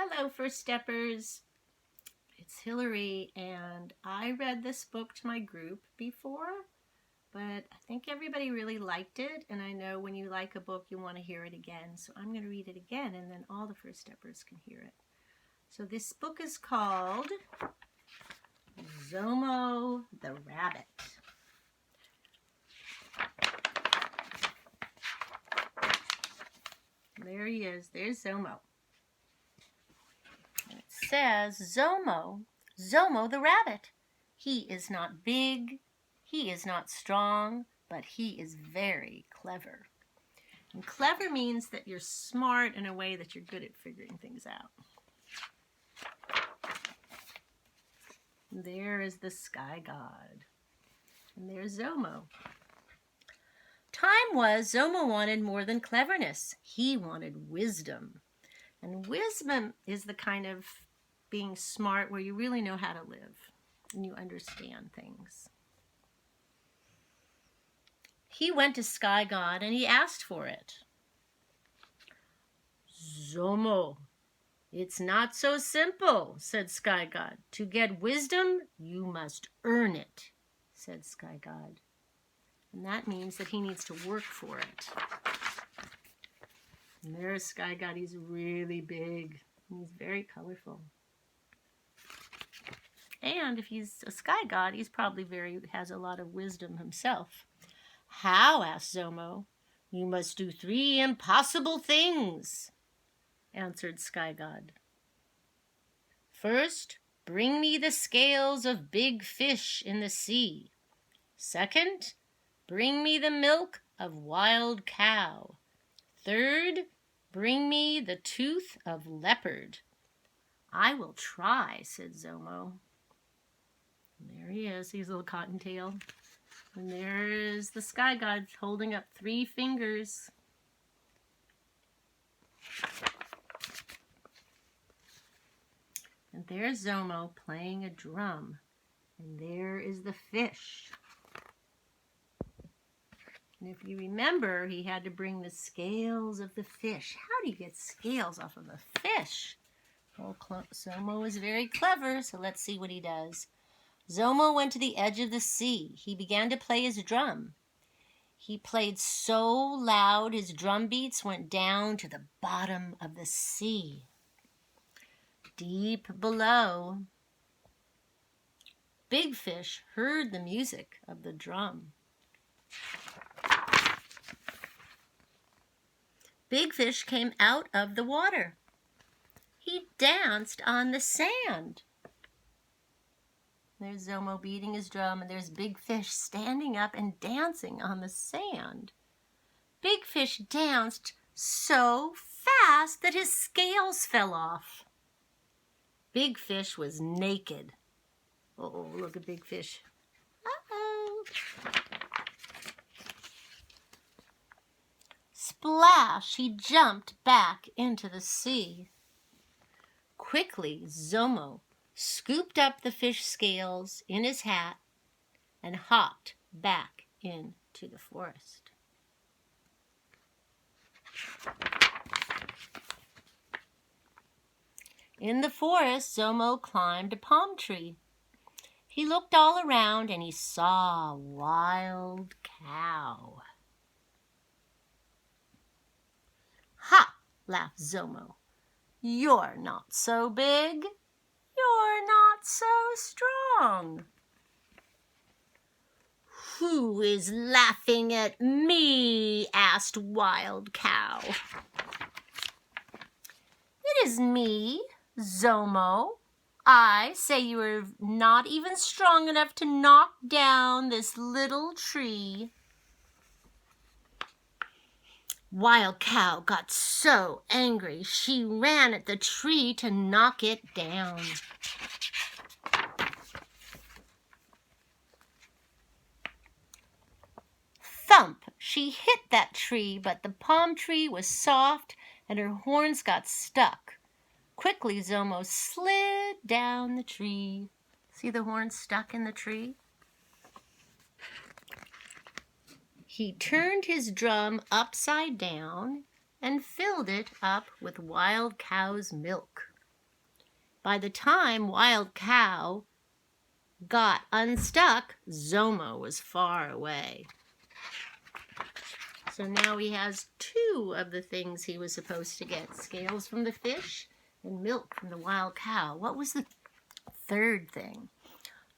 Hello, First Steppers. It's Hillary, and I read this book to my group before, but I think everybody really liked it, and I know when you like a book, you want to hear it again, so I'm going to read it again, and then all the First Steppers can hear it. So this book is called ZoMo the Rabbit. There he is. There's ZoMo. It says, ZoMo the rabbit. He is not big, he is not strong, but he is very clever. And clever means that you're smart in a way that you're good at figuring things out. And there is the sky god. And there's ZoMo. Time was, ZoMo wanted more than cleverness. He wanted wisdom. And wisdom is the kind of being smart where you really know how to live and you understand things. He went to Sky God and he asked for it. ZoMo, it's not so simple, said Sky God. To get wisdom, you must earn it, said Sky God. And that means that he needs to work for it. And there's Sky God. He's really big. He's very colorful. And if he's a sky god, he's probably has a lot of wisdom himself. How? Asked ZoMo. You must do 3 impossible things, answered Sky God. First, bring me the scales of big fish in the sea. Second, bring me the milk of wild cow. Third, bring me the tooth of leopard. I will try, said ZoMo. And there he is, he's a little cottontail. And there is the sky god holding up 3 fingers. And there's ZoMo playing a drum. And there is the fish. And if you remember, he had to bring the scales of the fish. How do you get scales off of a fish? Well, ZoMo is very clever, so let's see what he does. ZoMo went to the edge of the sea. He began to play his drum. He played so loud his drum beats went down to the bottom of the sea. Deep below, Big Fish heard the music of the drum. Big Fish came out of the water. He danced on the sand. There's ZoMo beating his drum, and there's Big Fish standing up and dancing on the sand. Big Fish danced so fast that his scales fell off. Big Fish was naked. Oh, look at Big Fish. Uh-oh. Splash! He jumped back into the sea. Quickly, ZoMo scooped up the fish scales in his hat and hopped back into the forest. In the forest, ZoMo climbed a palm tree. He looked all around and he saw a wild cow. Ha! Laughed ZoMo. You're not so big. You're not so strong. Who is laughing at me? Asked Wild Cow. It is me, ZoMo. I say you are not even strong enough to knock down this little tree. Wild Cow got so angry, she ran at the tree to knock it down. Thump! She hit that tree, but the palm tree was soft and her horns got stuck. Quickly, ZoMo slid down the tree. See the horns stuck in the tree? He turned his drum upside down and filled it up with Wild Cow's milk. By the time Wild Cow got unstuck, ZoMo was far away. So now he has 2 of the things he was supposed to get. Scales from the fish and milk from the wild cow. What was the 3rd thing?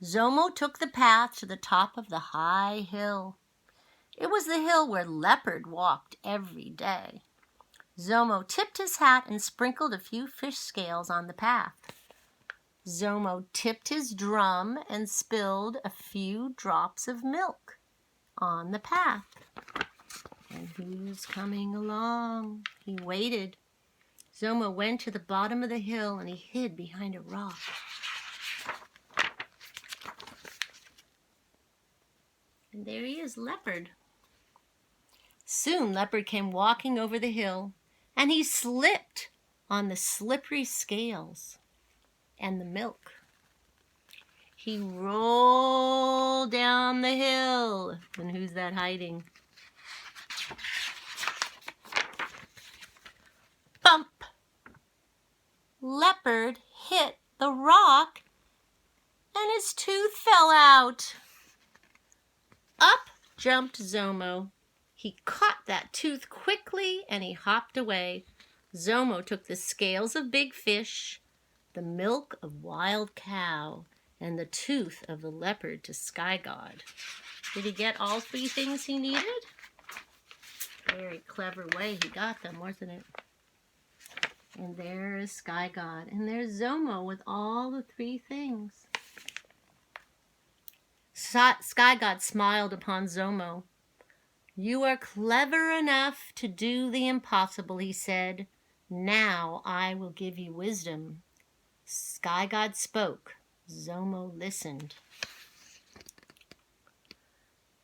ZoMo took the path to the top of the high hill. It was the hill where Leopard walked every day. ZoMo tipped his hat and sprinkled a few fish scales on the path. ZoMo tipped his drum and spilled a few drops of milk on the path. And who's coming along? He waited. ZoMo went to the bottom of the hill and he hid behind a rock. And there he is, Leopard. Soon Leopard came walking over the hill, and he slipped on the slippery scales and the milk. He rolled down the hill. And who's that hiding? Bump! Leopard hit the rock, and his tooth fell out. Up jumped ZoMo. He caught that tooth quickly, and he hopped away. ZoMo took the scales of big fish, the milk of wild cow, and the tooth of the leopard to Sky God. Did he get all 3 things he needed? Very clever way he got them, wasn't it? And there is Sky God. And there's ZoMo with all the 3 things. Sky God smiled upon ZoMo. "You are clever enough to do the impossible," he said. "Now I will give you wisdom." Sky God spoke. ZoMo listened.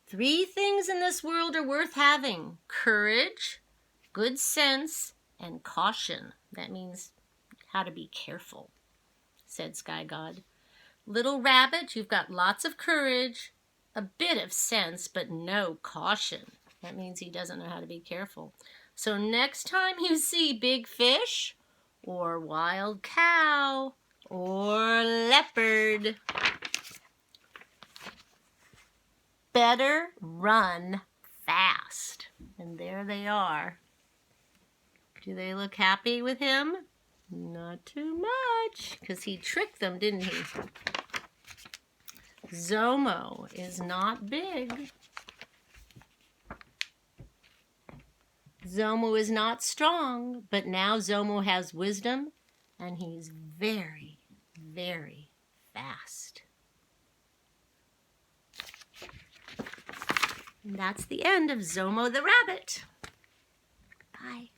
3 things in this world are worth having: courage, good sense, and caution. That means how to be careful, said Sky God. Little rabbit, you've got lots of courage, a bit of sense, but no caution. That means he doesn't know how to be careful. So next time you see big fish, or wild cow, or leopard, better run fast. And there they are. Do they look happy with him? Not too much, because he tricked them, didn't he? ZoMo is not big. ZoMo is not strong, but now ZoMo has wisdom, and he's very, very fast. And that's the end of ZoMo the Rabbit. Bye.